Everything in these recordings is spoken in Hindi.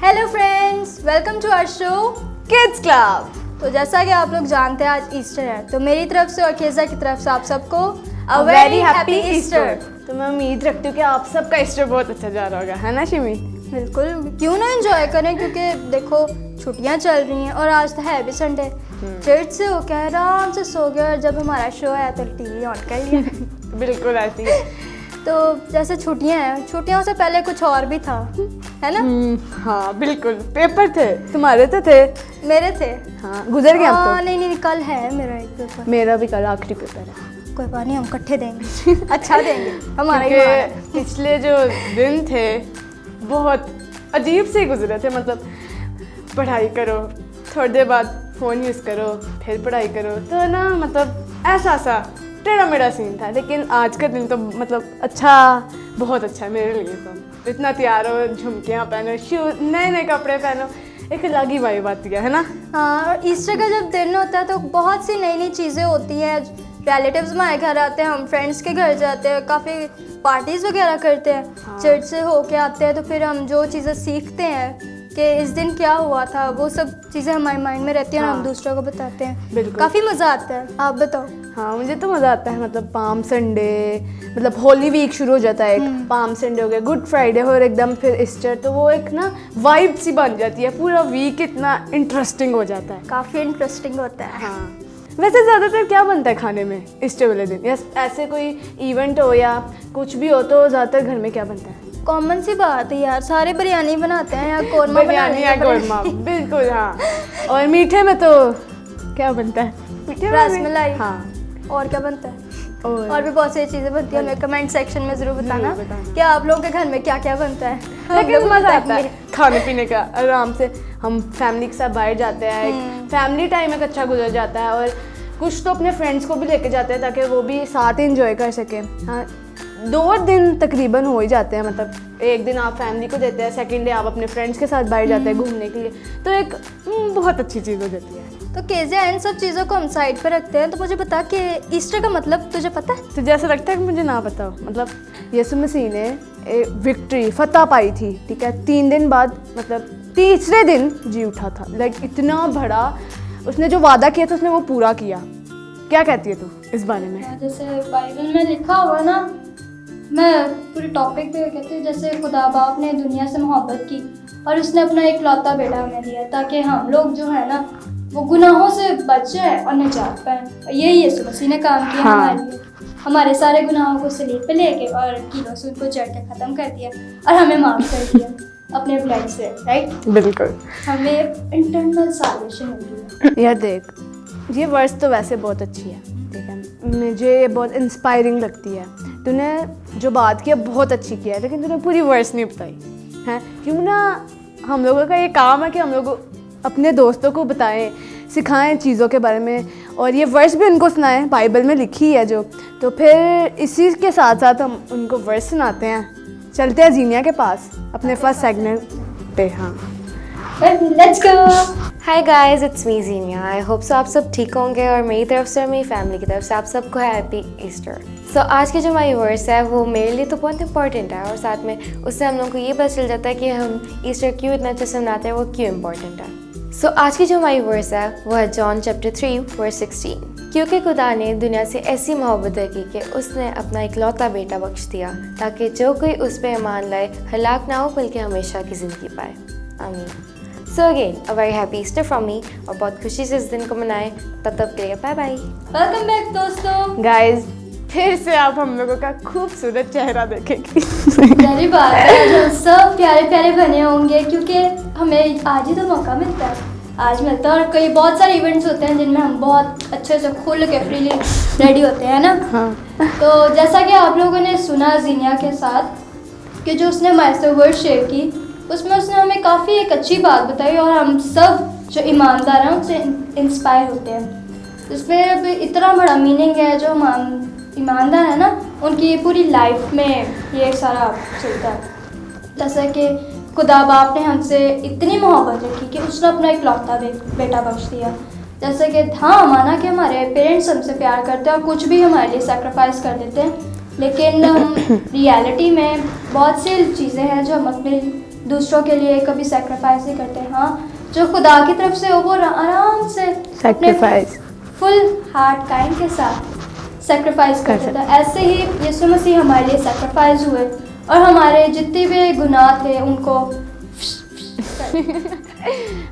Hello friends, welcome to our show Kids Club. तो जैसा कि आप लोग जानते हैं आज ईस्टर है, तो मेरी तरफ से और केजा की तरफ से आप सबको अ वेरी हैप्पी ईस्टर। तो मैं उम्मीद रखती हूँ कि आप सबका ईस्टर बहुत अच्छा जा रहा होगा, है ना शिमी? बिल्कुल, क्यों ना एंजॉय करें, क्योंकि देखो छुट्टियां चल रही हैं और आज तो है भी संडे। चर्च से होकर आराम से सो गया और जब हमारा शो आया तो टीवी ऑन कर लिया। बिल्कुल ऐसी है। तो जैसे छुट्टियां हैं, छुट्टियों से पहले कुछ और भी था, है ना? हाँ बिल्कुल, पेपर थे, तुम्हारे तो थे? मेरे थे। हाँ, गुजर गए अब तो। नहीं, कल है मेरा एक पेपर। मेरा भी कल आखिरी पेपर है। कोई बात नहीं, हम इकट्ठे देंगे। अच्छा देंगे, हमारा ही क्योंकि पिछले जो दिन थे बहुत अजीब से गुजरे थे। मतलब पढ़ाई करो, थोड़ी देर बाद फ़ोन यूज़ करो, फिर पढ़ाई करो, तो ना मतलब ऐसा सा टेढ़ा मेढ़ा सीन था। लेकिन आज का दिन तो मतलब अच्छा, बहुत अच्छा है मेरे लिए। तो इतना तैयार हो, झुमकियाँ पहनो, शूज, नए नए कपड़े पहनो, एक अलग ही वाइब आती है ना? हाँ, और ईस्टर का जब दिन होता है तो बहुत सी नई नई चीज़ें होती हैं। रिलेटिव्स हमारे घर आते हैं, हम फ्रेंड्स के घर जाते हैं, काफ़ी पार्टीज़ वगैरह करते हैं। हाँ। चर्च से होके आते हैं तो फिर हम जो चीज़ें सीखते हैं कि इस दिन क्या हुआ था, वो सब चीज़ें हमारे माइंड में रहती हैं। हाँ। और हम दूसरों को बताते हैं। बिल्कुल, काफ़ी मज़ा आता है। आप बताओ। हाँ मुझे तो मज़ा आता है। मतलब पाम संडे, मतलब होली वीक शुरू हो जाता है, एक पाम संडे हो गया, गुड फ्राइडे और एकदम फिर ईस्टर, तो वो एक ना वाइब सी बन जाती है। पूरा वीक इतना इंटरेस्टिंग हो जाता है। काफ़ी इंटरेस्टिंग होता है। हाँ, वैसे ज़्यादातर क्या बनता है खाने में ईस्टर वाले दिन, या ऐसे कोई इवेंट हो या कुछ भी हो तो ज़्यादातर घर में क्या बनता है? कॉमन सी बात है यार, सारे बिरयानी बनाते हैं या कौरमा बिरयानी या कौरमा, बिल्कुल हाँ। और मीठे में तो क्या बनता है? मीठे में रसमलाई। हाँ, और क्या बनता है? और भी बहुत सारी चीज़ें बनती हैं। हमें कमेंट सेक्शन में ज़रूर बताना कि आप लोगों के घर में क्या क्या बनता है। लेकिन मज़ा आता है खाने पीने का। आराम से हम फैमिली के साथ बाहर जाते हैं, एक फैमिली टाइम एक अच्छा गुजर जाता है। और कुछ तो अपने फ्रेंड्स को भी लेके जाते हैं ताकि वो भी साथ एंजॉय कर सकें। हाँ, 2 दिन तकरीबन हो ही जाते हैं। मतलब एक दिन आप फैमिली को देते हैं, सेकंड डे आप अपने फ्रेंड्स के साथ बाहर जाते हैं घूमने के लिए, तो एक बहुत अच्छी चीज़ हो जाती है। तो केज़िया, इन सब चीज़ों को हम साइड पर रखते हैं, तो मुझे बता कि ईस्टर का मतलब तुझे पता है? तुझे ऐसा लगता है कि मुझे ना पता हो? मतलब यीशु मसीह ने विक्ट्री, फतह पाई थी, ठीक है, 3 दिन बाद, मतलब तीसरे दिन जी उठा था। लाइक इतना बड़ा उसने जो वादा किया था उसने वो पूरा किया। क्या कहती है तू इस बारे में? जैसे बाइबल में लिखा हुआ ना, मैं पूरे टॉपिक पे कहती हूँ, जैसे खुदा बाप ने दुनिया से मोहब्बत की और उसने अपना इकलौता बेटा हमें दिया ताकि हम लोग जो है ना वो गुनाहों से बच जाए और निजात पाएं। यही यीशु मसीह ने काम किया। हाँ। हमारे लिए हमारे सारे गुनाहों को सलीब पे लेके और कीलों से उनको जड़ के ख़त्म कर दिया और हमें माफ़ कर दिया अपने ब्लड से, राइट? बिल्कुल, हमें इंटरनल साल्वेशन मिल गई। यार देख, ये वर्स तो वैसे बहुत अच्छी है, ठीक है, मुझे ये बहुत इंस्पायरिंग लगती है। तूने जो बात किया बहुत अच्छी किया है, लेकिन तूने पूरी वर्स नहीं बताई है। क्यों ना हम लोगों का ये काम है कि हम लोग अपने दोस्तों को बताएं, सिखाएं चीज़ों के बारे में, और ये वर्स भी उनको सुनाएं, बाइबल में लिखी है जो। तो फिर इसी के साथ साथ हम उनको वर्स सुनाते हैं। चलते हैं जीनिया के पास अपने फर्स्ट सेगमेंट पे। हाँ, let's go. Hi guys, it's me Genia. I hope so आप सब ठीक होंगे और मेरी तरफ से और मेरी फैमिली की तरफ से आप सबको हैप्पी ईस्टर। सो आज की जो हमारी वर्स है वो मेरे लिए तो बहुत इंपॉर्टेंट है, और साथ में उससे हम लोगों को ये पता चल जाता है कि हम ईस्टर क्यों इतना अच्छे से मनाते हैं, वो क्यों इंपॉर्टेंट है। सो आज की जो हमारी वर्स है वो है जॉन चैप्टर 3 वर्स 16। क्योंकि खुदा ने दुनिया से ऐसी मोहब्बत की कि उसने अपना इकलौता बेटा बख्श दिया ताकि जो कोई उस पर ईमान लाए हलाक ना हो बल्कि हमेशा की ज़िंदगी पाए। आमीन। So again a very happy Easter from me, और बहुत खुशी से इस दिन को मनाएं। तब के लिए बाय बाय। वेलकम बैक दोस्तों। गाइस, फिर से आप हम लोगों का खूबसूरत चेहरा देखेंगे। पहली बात है, जो सब प्यारे प्यारे बने होंगे, क्योंकि हमें आज ही तो मौका मिलता है, आज मिलता है। और कई बहुत सारे इवेंट्स होते हैं जिनमें हम बहुत अच्छे से खुल के फ्रीली रेडी होते हैं ना। हाँ। तो जैसा कि आप लोगों ने सुना जीनिया के साथ कि जो उसने हमारे से वर्ड शेयर की, उसमें उसने हमें काफ़ी एक अच्छी बात बताई, और हम सब जो ईमानदार हैं उनसे इंस्पायर होते हैं। इसमें इतना बड़ा मीनिंग है, जो हम ईमानदार है ना उनकी पूरी लाइफ में ये सारा चलता है। जैसे कि खुदा बाप ने हमसे इतनी मोहब्बत रखी कि उसने अपना इकलौता बेटा बख्श दिया। जैसे कि हाँ, माना कि हमारे पेरेंट्स हमसे प्यार करते हैं और कुछ भी हमारे लिए सेक्रीफाइस कर देते हैं, लेकिन रियलिटी में बहुत सी चीज़ें हैं जो हम अपने दूसरों के लिए कभी सेक्रीफाइस नहीं करते। हाँ, जो खुदा की तरफ से हो वो आराम से Sacrifice. फुल हार्ट काइंड के साथ सेक्रीफाइस कर करते थे। ऐसे ही यीशु मसीह हमारे लिए सेक्रीफाइस हुए और हमारे जितने भी गुनाह थे उनको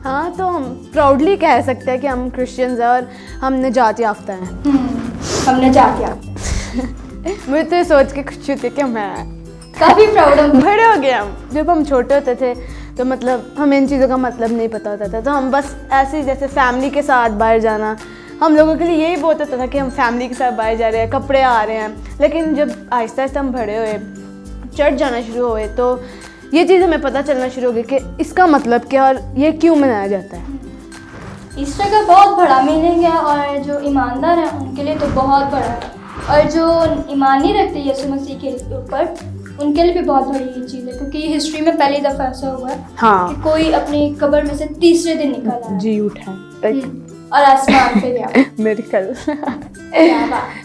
हाँ, तो हम प्राउडली कह सकते हैं कि हम क्रिश्चियंस हैं और हम निजात याफ्ता हैं। हमने जाके मुझे तो ये सोच के खुशी होती है कि मैं काफ़ी प्राउड हूँ। बड़े हो गए हम। जब हम छोटे होते थे तो मतलब हमें इन चीज़ों का मतलब नहीं पता होता था, तो हम बस ऐसे ही जैसे फैमिली के साथ बाहर जाना, हम लोगों के लिए यही बहुत होता था कि हम फैमिली के साथ बाहर जा रहे हैं, कपड़े आ रहे हैं। लेकिन जब आहिस्ता आहिस्ता हम बड़े हुए, चर्च जाना शुरू हुए, तो ये चीज़ हमें पता चलना शुरू हो गई कि इसका मतलब क्या और ये क्यों मनाया जाता है। ईस्टर का बहुत बड़ा मीनिंग है और जो ईमानदार हैं उनके लिए तो बहुत बड़ा है, और जो ईमान नहीं रखते यीशु मसीह के ऊपर उनके लिए भी बहुत बड़ी चीज़ है, क्योंकि हिस्ट्री में पहली दफ़ा ऐसा हुआ है हाँ, कि कोई अपनी कब्र में से तीसरे दिन निकल आया जी उठा और आसमान पे गया। मेरे कल क्या बात है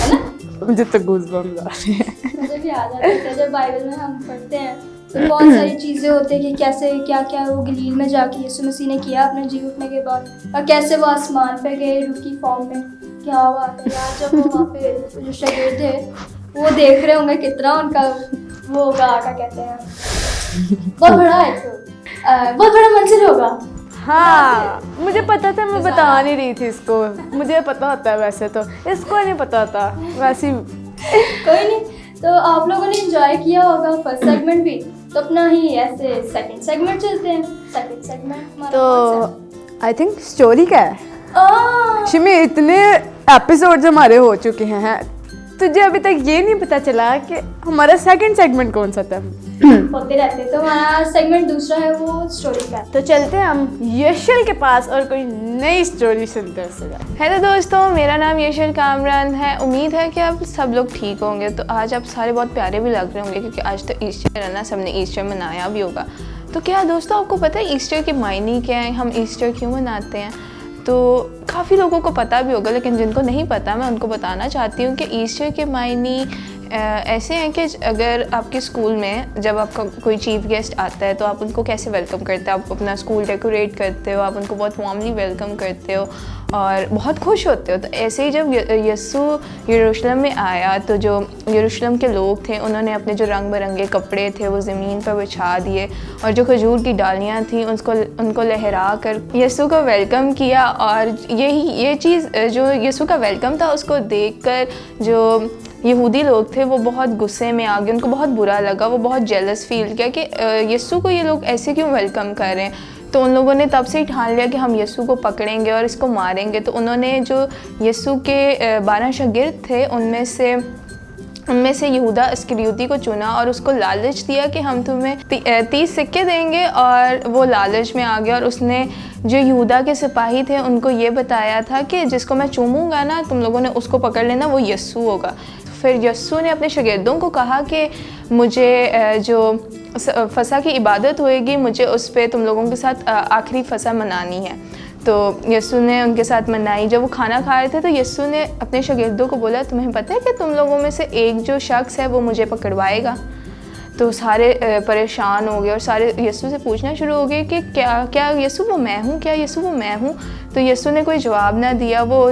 ना। मुझे तो गूज़बम्स आ रहे हैं। मुझे भी याद आता है जब बाइबल में हम पढ़ते हैं तो बहुत सारी चीज़ें होती हैं कि कैसे क्या क्या वो गलील में जाके यीशु मसीह ने किया अपने जी उठने के बाद, और कैसे वो आसमान पे गए रूह की फॉर्म में। क्या बात है यार, जब वो वहाँ पे जो शागिर्द थे वो देख रहे होंगे कितना उनका वो होगा, क्या कहते हैं, बहुत बड़ा है, बहुत बड़ा मंजिल होगा। हाँ, मुझे पता था, मैं बता नहीं रही थी इसको। मुझे पता होता है वैसे, तो इसको नहीं पता था वैसे ही। कोई नहीं, तो आप लोगों ने एंजॉय किया होगा फर्स्ट सेगमेंट भी, तो अपना ही ऐसे सेकंड सेगमेंट चलते हैं। सेकंड सेगमेंट हमारा तो आई थिंक स्टोरी क्या है आ, शिमी, इतने एपिसोड्स हमारे हो चुके हैं, तुझे अभी तक ये नहीं पता चला कि हमारा सेकंड सेगमेंट कौन सा था। होते रहते, तो हमारा सेगमेंट दूसरा है वो स्टोरी का। तो चलते हैं हम यशल के पास और कोई नई स्टोरी सुनते हैं। हेलो दोस्तों, मेरा नाम यशल कामरान है। उम्मीद है कि आप सब लोग ठीक होंगे। तो आज आप सारे बहुत प्यारे भी लग रहे होंगे क्योंकि आज तो ईस्टर है ना, सबने ईस्टर मनाया भी होगा। तो क्या दोस्तों आपको पता है ईस्टर की मायने क्या है, हम ईस्टर क्यों मनाते हैं? तो काफ़ी लोगों को पता भी होगा, लेकिन जिनको नहीं पता मैं उनको बताना चाहती हूँ कि ईस्टर के मायने ऐसे हैं कि अगर आपके स्कूल में जब आपका कोई चीफ गेस्ट आता है तो आप उनको कैसे वेलकम करते हो, आप अपना स्कूल डेकोरेट करते हो, आप उनको बहुत वार्मली वेलकम करते हो और बहुत खुश होते हो। तो ऐसे ही जब यीशु यरूशलेम में आया तो जो यरूशलेम के लोग थे उन्होंने अपने जो रंग बिरंगे कपड़े थे वो ज़मीन पर बिछा दिए और जो खजूर की डालियाँ थी उनको लहरा कर यीशु को वेलकम किया। और ये चीज़ जो यीशु का वेलकम था उसको देखकर जो यहूदी लोग थे वो बहुत गुस्से में आ गए, उनको बहुत बुरा लगा, वो बहुत जेलस फील किया कि यीशु को ये लोग ऐसे क्यों वेलकम कर रहे हैं। तो उन लोगों ने तब से ही ठान लिया कि हम यीशु को पकड़ेंगे और इसको मारेंगे। तो उन्होंने जो यीशु के 12 शागिर्द थे उनमें से यहूदा इस्करियोती को चुना और उसको लालच दिया कि हम तुम्हें 30 सिक्के देंगे, और वो लालच में आ गया और उसने जो यहूदा के सिपाही थे उनको ये बताया था कि जिसको मैं चूमूंगा ना तुम लोगों ने उसको पकड़ लेना, वो यीशु होगा। फिर यीशु ने अपने शागिर्दों को कहा कि मुझे जो फसह की इबादत होएगी मुझे उस पर तुम लोगों के साथ आखिरी फसह मनानी है। तो यीशु ने उनके साथ मनाई। जब वो खाना खा रहे थे तो यीशु ने अपने शागिर्दों को बोला तुम्हें पता है कि तुम लोगों में से एक जो शख्स है वो मुझे पकड़वाएगा। तो सारे परेशान हो गए और सारे यीशु से पूछना शुरू हो गए कि क्या यीशु वो मैं हूँ, क्या यीशु वो मैं हूँ। तो यीशु ने कोई जवाब ना दिया। वो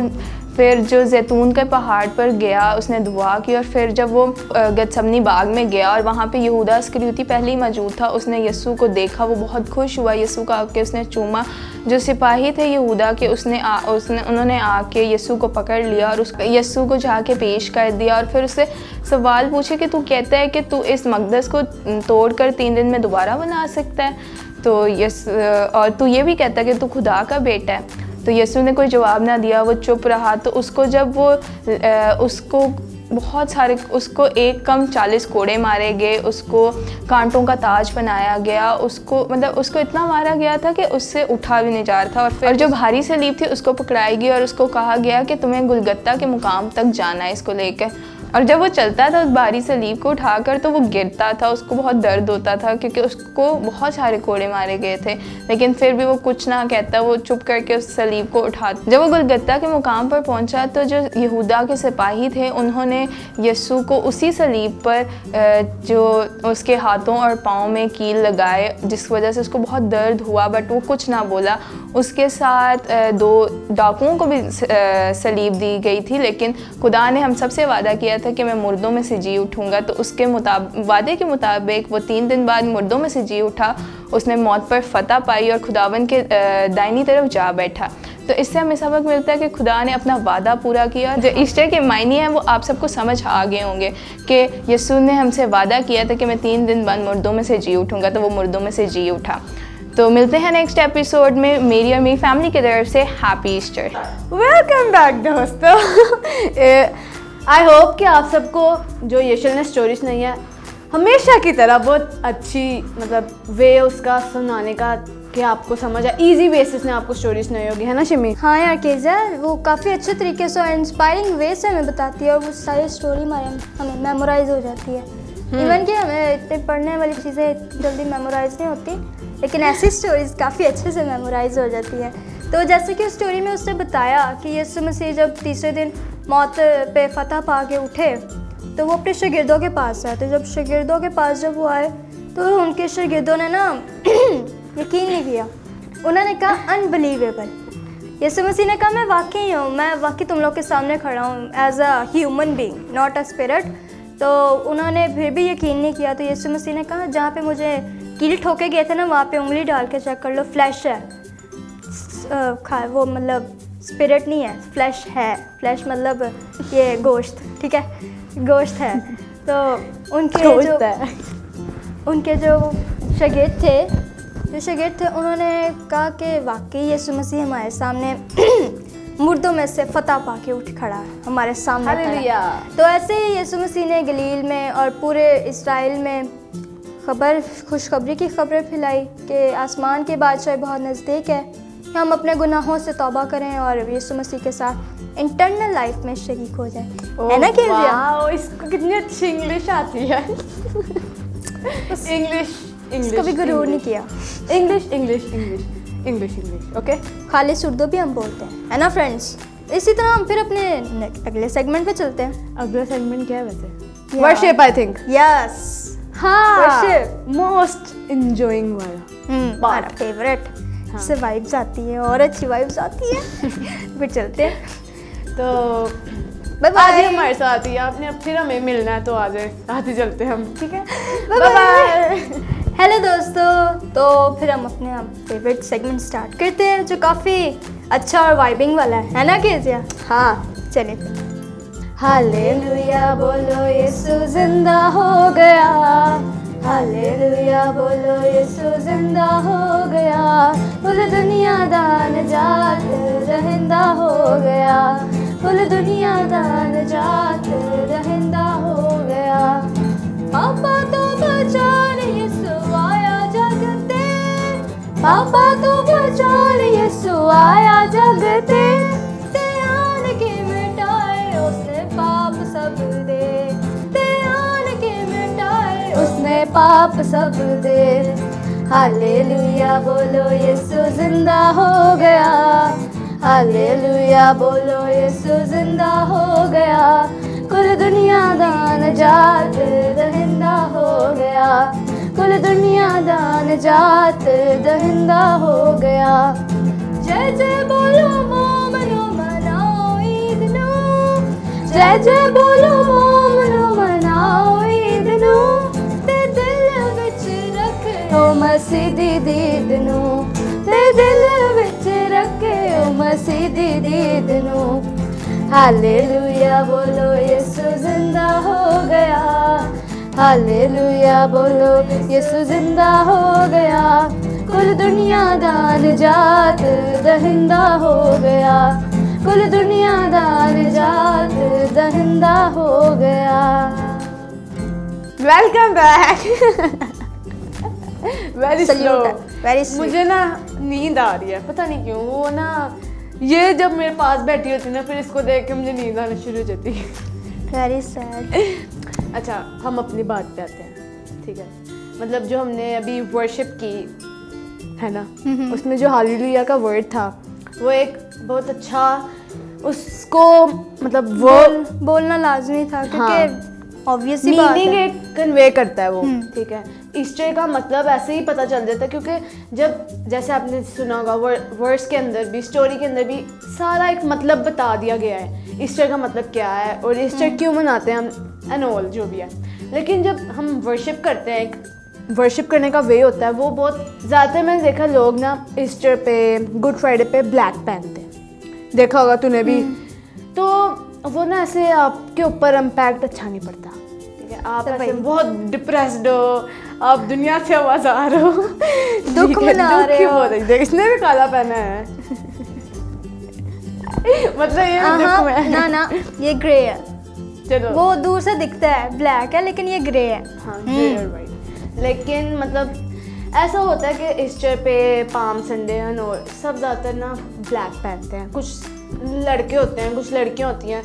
फिर जो जैतून के पहाड़ पर गया, उसने दुआ की और फिर जब वो गतसमनी बाग में गया और वहाँ पे यहूदा इस्करियोती पहले ही मौजूद था, उसने यीशु को देखा, वो बहुत खुश हुआ, यीशु का आके उसने चूमा। जो सिपाही थे यहूदा के उन्होंने आके यीशु को पकड़ लिया और यीशु को जाके पेश कर दिया और फिर उससे सवाल पूछे कि तू कहता है कि तू इस मकदस को तोड़कर 3 दिन में दोबारा बना सकता है, तो और तू ये भी कहता है कि तू खुदा का बेटा है। तो यीशु ने कोई जवाब ना दिया, वो चुप रहा। तो उसको जब उसको एक कम 40 कोड़े मारे गए, उसको कांटों का ताज बनाया गया, उसको इतना मारा गया था कि उससे उठा भी नहीं जा रहा था। और फिर जो भारी सलीब थी उसको पकड़ाई गई और उसको कहा गया कि तुम्हें गुलगत्ता के मुकाम तक जाना है इसको लेकर। और जब वो चलता था उस भारी सलीब को उठाकर तो वो गिरता था, उसको बहुत दर्द होता था क्योंकि उसको बहुत सारे कोड़े मारे गए थे, लेकिन फिर भी वो कुछ ना कहता, वो चुप करके उस सलीब को उठाता। जब वो गुलगुता के मुकाम पर पहुंचा तो जो यहूदा के सिपाही थे उन्होंने यीशु को उसी सलीब पर जो उसके हाथों और पाँव में कील लगाए, जिस वजह से उसको बहुत दर्द हुआ, बट वो कुछ ना बोला। उसके साथ 2 डाकुओं को भी सलीब दी गई थी, लेकिन खुदा ने हम सबसे वादा किया था कि मैं मुर्दों में से जी उठूँगा, तो उसके वादे के मुताबिक वो 3 दिन बाद मुर्दों में से जी उठा। उसने मौत पर फतह पाई और खुदावन के दाहिनी तरफ जा बैठा। तो इससे हमें सबक मिलता है कि खुदा ने अपना वादा पूरा किया। जो ईस्टर के मायने हैं वो आप सबको समझ आ गए होंगे कि यीशु ने हमसे वादा किया था कि मैं 3 दिन बाद मुर्दों में से जी उठूँगा, तो वो मुर्दों में से जी उठा। तो मिलते हैं नेक्स्ट एपिसोड में। मेरी और मेरी फैमिली की तरफ से हैप्पी ईस्टर। वेलकम बैक दोस्तों। आई होप कि आप सबको जो यशल ने स्टोरी सुनाई है हमेशा की तरह बहुत अच्छी मतलब वे उसका सुनाने का कि आपको समझ आए, ईजी बेसिस में आपको स्टोरी सुनाई होगी, है ना शिमी? हाँ यार केजा, वो काफ़ी अच्छे तरीके से और इंस्पायरिंग वे से हमें बताती है और वो सारी स्टोरी हमें मेमोराइज हो जाती है। इवन कि हमें इतने पढ़ने वाली चीज़ें जल्दी मेमोराइज नहीं होती, लेकिन ऐसी स्टोरीज काफ़ी अच्छे से मेमोराइज हो जाती है। तो जैसे कि उस स्टोरी में उसने बताया कि यीशु मसीह जब तीसरे दिन मौत पे फतह पा के उठे तो वो अपने शागिर्दों के पास आए। तो जब शागिर्दों के पास जब वो आए तो उनके शागिर्दों ने ना यकीन नहीं किया। उन्होंने कहा अनबिलीवेबल। यीशु मसीह ने कहा मैं वाकई हूँ, मैं वाकई तुम लोग के सामने खड़ा हूँ as a human being, not a spirit. तो उन्होंने फिर भी यकीन नहीं किया। तो यीशु मसीह ने कहा जहाँ पे मुझे कील ठोके गए थे ना वहाँ पे उंगली डाल के चेक कर लो, फ्लैश है, वो मतलब स्पिरिट नहीं है, फ्लैश है। फ्लैश मतलब ये गोश्त, ठीक है, गोश्त है। तो उनके जो शागिर्द थे उन्होंने कहा कि वाकई यीशु मसीह हमारे सामने मुर्दों में से फतह पाके उठ खड़ा है, हमारे सामने खड़ा। तो ऐसे ही यीशु मसीह ने गलील में और पूरे इस्राएल में खुशखबरी की खबरें फैलाई कि आसमान की बादशाही बहुत नज़दीक है, हम अपने गुनाहों से तौबा करें और यीशु मसीह के साथ इंटरनल लाइफ में शरीक हो जाए, है ना? वाह, इसको कितनी अच्छी इंग्लिश आती है। इंग्लिश कभी गुरूर नहीं किया। English okay. खालिस उर्दू भी हम बोलते हैं, है ना फ्रेंड्स? इसी तरह हम फिर अपने अगले सेगमेंट पे चलते हैं। अगला सेगमेंट क्या है वैसे? Worship, I think. यस, हाँ, वर्शिप मोस्ट एंजॉयिंग वाला, हमारा फेवरेट। से वाइब्स आती है और अच्छी वाइब्स आती है। फिर चलते हैं। तो बाय आज ही बाय। हमारे साथ ही आपने अब फिर हमें मिलना है तो आज साथ ही चलते हैं हम, ठीक है? Bye bye. हेलो दोस्तों, तो फिर हम अपने फेवरेट सेगमेंट स्टार्ट करते हैं जो काफ़ी अच्छा और वाइबिंग वाला है ना केजिया? हाँ, चलिए। हालेलुया बोलो यीशु जिंदा हो गया, हालेलुया बोलो यीशु जिंदा हो गया, कुल दुनिया दा निजात रहंदा हो गया, कुल दुनिया दा निजात रहंदा हो गया। पापा तो बचान यीशु आया जग ते, पापा तो बचान यीशु आया जग ते आन के मिटाए उसने पाप सब दे, ते आन के मिटाए उसने पाप सब दे। हालेलुया बोलो यीशु जिंदा हो गया, हालेलुया बोलो यीशु जिंदा हो गया, कुल दुनिया दा निजात दहिंदा हो गया, कुल दुनिया दा निजात दहिंदा हो गया। जय जय बोलो मोमनो मनाओ ईद नू, जय जय बोलो मोमनो मनाओ ईद नू, ते दिल विच रखो मसीह दी दीद नू, ते दिल विच रखो मसीह दी दीद नू। हालेलुया बोलो यीशु जिंदा हो गया, हालेलुया बोलो यीशु जिंदा हो गया, कुल दुनिया दा निजात दहिंदा हो गया, कुल दुनिया दा निजात दहिंदा हो गया। Welcome back. Very slow, very मुझे ना नींद आ रही है, पता नहीं क्यों। वो ना ये जब मेरे पास बैठी होती ना फिर इसको देख के मुझे नींद आनी शुरू हो जाती है। Very sad. अच्छा, हम अपनी बात पे आते हैं, ठीक है। मतलब जो हमने अभी वर्शिप की है ना, उसमें जो हालेलुया का वर्ड था वो एक बहुत अच्छा, उसको मतलब वो बोलना लाजमी था क्योंकि ऑब्वियस सी बात मीनिंग है। एक कन्वे करता है वो, ठीक है। ईस्टर का मतलब ऐसे ही पता चल जाता है क्योंकि जब जैसे आपने सुना होगा वर्स के अंदर भी, स्टोरी के अंदर भी सारा एक मतलब बता दिया गया है ईस्टर का मतलब क्या है और ईस्टर क्यों मनाते हैं हम एंड ऑल जो भी है। लेकिन जब हम वर्शिप करते हैं, एक वर्शिप करने का वे होता है वो बहुत ज़्यादातर मैंने देखा लोग ना ईस्टर पे, गुड फ्राइडे पे ब्लैक पहनते हैं, देखा होगा तूने भी। तो वो ना ऐसे आपके ऊपर इम्पैक्ट अच्छा नहीं पड़ता, ठीक है। आप ऐसे बहुत डिप्रेस्ड हो, आप दुनिया से आवाज़ार हो, दुख मना रहे हो। देख इसने भी काला पहना है मतलब ये दुख में है। ना ना ये ग्रे है, चलो वो दूर से दिखता है ब्लैक है लेकिन ये ग्रे है। हाँ, ग्रे और वाइट। लेकिन मतलब ऐसा होता है कि ईस्टर पे, पाम संडे और सब ज़्यादातर ना ब्लैक पहनते हैं। कुछ लड़के होते हैं, कुछ लड़कियाँ होती हैं,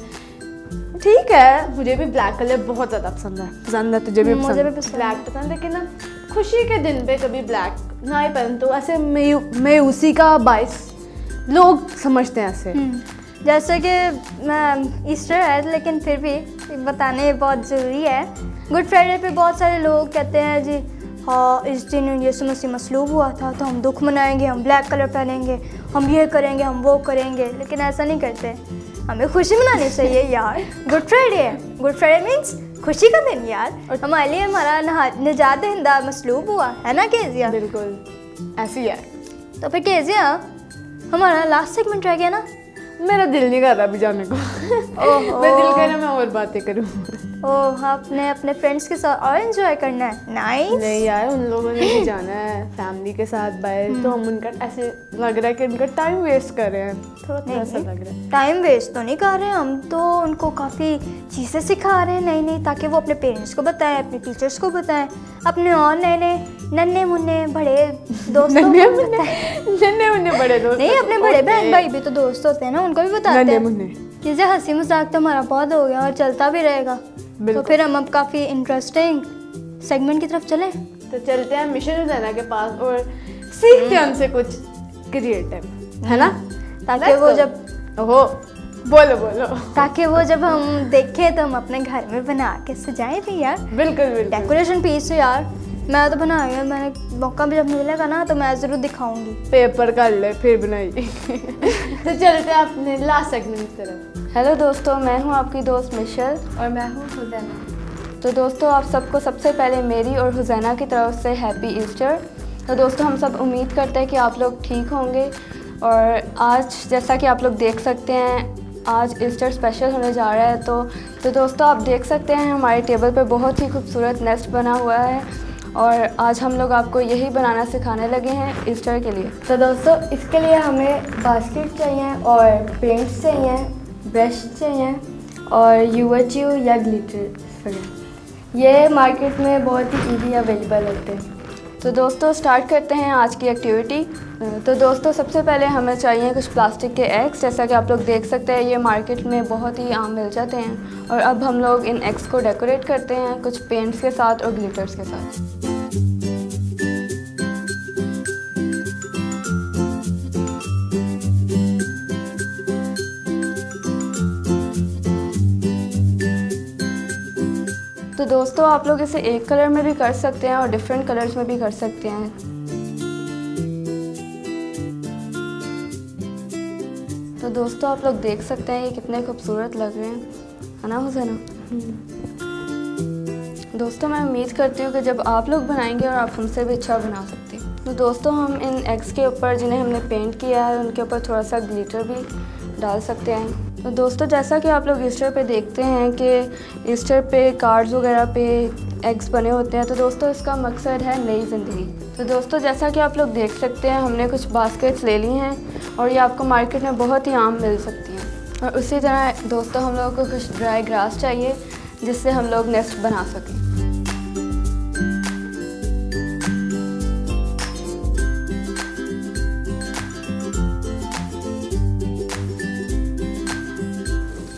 ठीक है। मुझे भी ब्लैक कलर बहुत ज़्यादा पसंद है, तुझे भी मुझे भी पसंद है। ब्लैक पसंद। लेकिन ना खुशी के दिन पे कभी ब्लैक ना ही पहन तो ऐसे मायूसी का बायस लोग समझते हैं ऐसे। जैसे कि मैं ईस्टर है लेकिन फिर भी बताने बहुत ज़रूरी है। गुड फ्राइडे पे बहुत सारे लोग कहते हैं जी हाँ इस दिन यीशु मसीह मसलूब हुआ था तो हम दुख मनाएंगे, हम ब्लैक कलर पहनेंगे, हम ये करेंगे, हम वो करेंगे। लेकिन ऐसा नहीं करते, हमें खुशी मनानी चाहिए यार। गुड फ्राइडे है, गुड फ्राइडे मीन्स खुशी का दिन यार। हमारे लिए हमारा निजात दहिंदा मसलूब हुआ है ना केजिया। बिल्कुल ऐसे ही है। तो फिर केजिया हमारा लास्ट सेगमेंट रह गया ना। मेरा दिल नहीं कर रहा अभी जाने को। ओहो। मैं दिल कर रहा मैं और बातें करूँ। ओह आपने अपने फ्रेंड्स के साथ और एंजॉय करना है। नाइस। नहीं यार, उन लोगों ने भी जाना है फैमिली के साथ बाहर, तो हम उनका ऐसे लग रहा है कि उनका टाइम वेस्ट कर रहे हैं, थोड़ा सा लग रहा है। टाइम वेस्ट तो नहीं कर रहे, हम तो उनको काफ़ी चीज़ें सिखा रहे हैं नई नई, ताकि वो अपने पेरेंट्स को बताएं, अपने टीचर्स को बताएं, अपने और नए नए नन्हे मुन्ने बड़े दोस्तों को बताएं। नन्हे मुन्ने बड़े दोस्त नहीं, अपने बड़े बहन भाई भी तो दोस्त होते हैं ना, उनको भी बताते नन्हे हैं। मुन्ने कि जो हंसी मजाक तो हमारा बहुत हो गया और चलता भी रहेगा। तो फिर हम अब काफ़ी इंटरेस्टिंग सेगमेंट की तरफ चलें। तो चलते हैं मिशन हुसैना के पास और सीखते हैं उनसे कुछ क्रिएटिव, है ना, ताकि वो जब बोलो ताकि वो जब हम देखें तो हम अपने घर में बना के सजाएं भी यार। बिल्कुल डेकोरेशन पीस तो यार मैं तो बनाया, मैंने मौका भी जब मिलेगा ना तो मैं ज़रूर दिखाऊंगी। पेपर कर ले फिर बनाई। तो चलते हैं अपने लास्ट सेगमेंट की तरफ। हेलो दोस्तों, मैं हूँ आपकी दोस्त मिशेल और मैं हूँ हुसैना। तो दोस्तों आप सबको सबसे पहले मेरी और हुसैना की तरफ से हैप्पी ईस्टर। तो दोस्तों हम सब उम्मीद करते हैं कि आप लोग ठीक होंगे। और आज जैसा कि आप लोग देख सकते हैं आज ईस्टर स्पेशल होने जा रहा है। तो दोस्तों आप देख सकते हैं हमारे टेबल पे बहुत ही खूबसूरत नेस्ट बना हुआ है और आज हम लोग आपको यही बनाना सिखाने लगे हैं ईस्टर के लिए। तो दोस्तों इसके लिए हमें बास्केट चाहिए और पेंट्स चाहिए, ब्रश चाहिए और यूएचयू या ग्लिटर। ये मार्केट में बहुत ही ईजी अवेलेबल होते हैं। तो दोस्तों स्टार्ट करते हैं आज की एक्टिविटी। तो दोस्तों सबसे पहले हमें चाहिए कुछ प्लास्टिक के एग्स, जैसा कि आप लोग देख सकते हैं ये मार्केट में बहुत ही आम मिल जाते हैं। और अब हम लोग इन एग्स को डेकोरेट करते हैं कुछ पेंट्स के साथ और ग्लिटर्स के साथ। तो दोस्तों आप लोग इसे एक कलर में भी कर सकते हैं और डिफरेंट कलर्स में भी कर सकते हैं। तो दोस्तों आप लोग देख सकते हैं ये कितने खूबसूरत लग रहे हैं, है ना हुसैना? दोस्तों मैं उम्मीद करती हूँ कि जब आप लोग बनाएंगे और आप हमसे भी अच्छा बना सकते हैं। तो दोस्तों हम इन एग्स के ऊपर जिन्हें हमने पेंट किया है उनके ऊपर थोड़ा सा ग्लिटर भी डाल सकते हैं। तो दोस्तों जैसा कि आप लोग ईस्टर पे देखते हैं कि ईस्टर पे कार्ड्स वगैरह पे एग्स बने होते हैं, तो दोस्तों इसका मकसद है नई ज़िंदगी। तो दोस्तों जैसा कि आप लोग देख सकते हैं हमने कुछ बास्केट्स ले ली हैं और ये आपको मार्केट में बहुत ही आम मिल सकती हैं। और उसी तरह दोस्तों हम लोगों को कुछ ड्राई ग्रास चाहिए जिससे हम लोग नेस्ट बना सकें।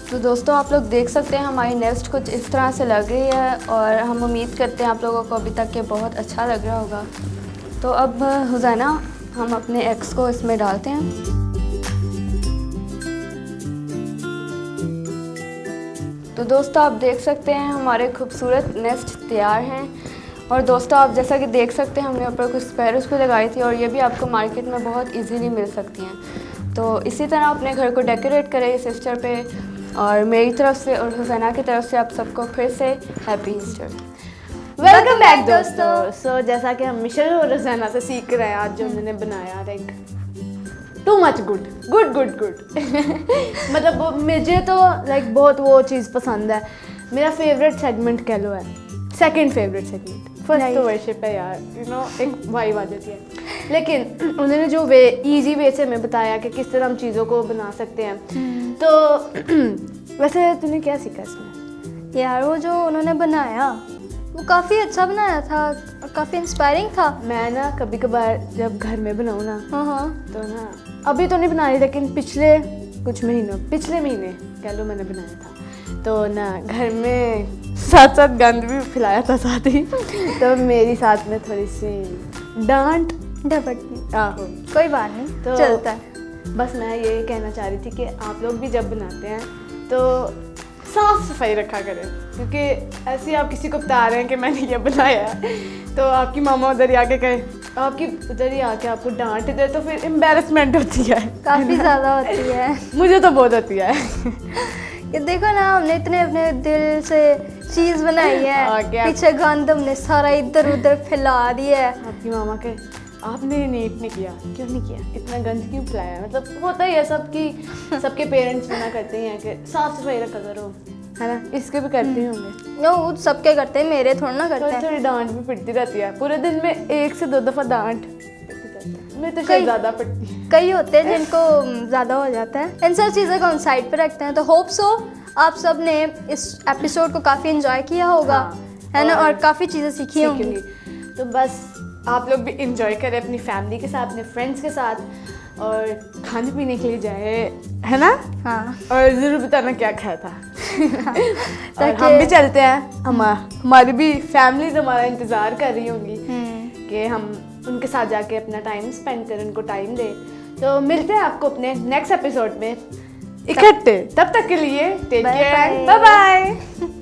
तो दोस्तों आप लोग देख सकते हैं हमारी नेस्ट कुछ इस तरह से लग रही है और हम उम्मीद करते हैं आप लोगों को अभी तक ये बहुत अच्छा लग रहा होगा। तो अब हुसैना हम अपने एग्स को इसमें डालते हैं। तो दोस्तों आप देख सकते हैं हमारे खूबसूरत नेस्ट तैयार हैं। और दोस्तों आप जैसा कि देख सकते हैं हमने ऊपर कुछ स्पैरोस भी लगाई थी और ये भी आपको मार्केट में बहुत इजीली मिल सकती हैं। तो इसी तरह अपने घर को डेकोरेट करें इस ईस्टर पे। और मेरी तरफ से और हुसैना की तरफ से आप सबको फिर से हैप्पी ईस्टर। वेलकम बैक दोस्तों। सो जैसा कि हम मिशेल और हुसैना से सीख रहे हैं आज जो उन्होंने बनाया like too much good good good good मतलब मुझे तो लाइक बहुत वो चीज़ पसंद है। मेरा फेवरेट सेगमेंट कह लो है, सेकंड फेवरेट सेगमेंट। फर्स्ट तो वर्शिप है यार, यू नो एक वाइब आ जाती है। लेकिन उन्होंने जो वे इजी वे से हमें बताया कि किस तरह हम चीज़ों को बना सकते हैं। तो वैसे तूने क्या सीखा इसमें? यार वो जो उन्होंने बनाया वो काफ़ी अच्छा बनाया था, काफ़ी इंस्पायरिंग था। मैं ना कभी कभार जब घर में बनाऊँ ना हाँ तो ना अभी तो नहीं बना रही लेकिन पिछले महीने कह लो मैंने बनाया था। तो ना घर में साथ साथ गंद भी फैलाया था साथ ही तो मेरी साथ में थोड़ी सी डांट ढपटनी, आहो कोई बात नहीं, तो चलता है। बस मैं ये कहना चाह रही थी कि आप लोग भी जब बनाते हैं तो साफ़ सफाई रखा करें, क्योंकि ऐसे आप किसी को बता रहे हैं कि मैंने ये बनाया है तो आपकी मामा उधर ही आके कहे, आपकी उधर ही आके आपको डांट दे तो फिर एम्बेरसमेंट होती है, काफ़ी ज़्यादा होती है। मुझे तो बहुत होती है कि देखो ना हमने इतने अपने दिल से चीज़ बनाई है, पीछे गंद हमने सारा इधर उधर फैला दिया है। आपकी मामा के आपने नीट नहीं किया, क्यों नहीं किया, इतना गंद क्यों फैलाया? मतलब होता ही है सबके पेरेंट्स मना करते हैं कि साफ सफाई रखा करो, है ना? इसके भी करते ही होंगे। नो सबके करते हैं, मेरे थोड़ा ना करते हैं। थोड़ी डांट भी पिटती रहती है पूरे दिन में, 1 से 2 दफा डांट पिटती रहती है। मैं तो शायद ज़्यादा पिटती है। कई होते हैं जिनको ज़्यादा हो जाता है। इन सब चीज़ों को हम साइड पे रखते हैं। तो होप सो आप सब ने इस एपिसोड को काफ़ी एंजॉय किया होगा, है ना, और काफ़ी चीज़ें सीखी होंगी। तो बस आप लोग भी इंजॉय करें अपनी फैमिली के साथ, अपने फ्रेंड्स के साथ, और खाने पीने के लिए जाए, है ना? हाँ, और ज़रूर बताना क्या खाया था और हम भी चलते हैं, हमारी भी फैमिलीज हमारा इंतज़ार कर रही होंगी कि हम उनके साथ जाके अपना टाइम स्पेंड करें, उनको टाइम दें। तो मिलते हैं आपको अपने नेक्स्ट एपिसोड में इकट्ठे, तब तक के लिए टेक केयर, बाय बाय।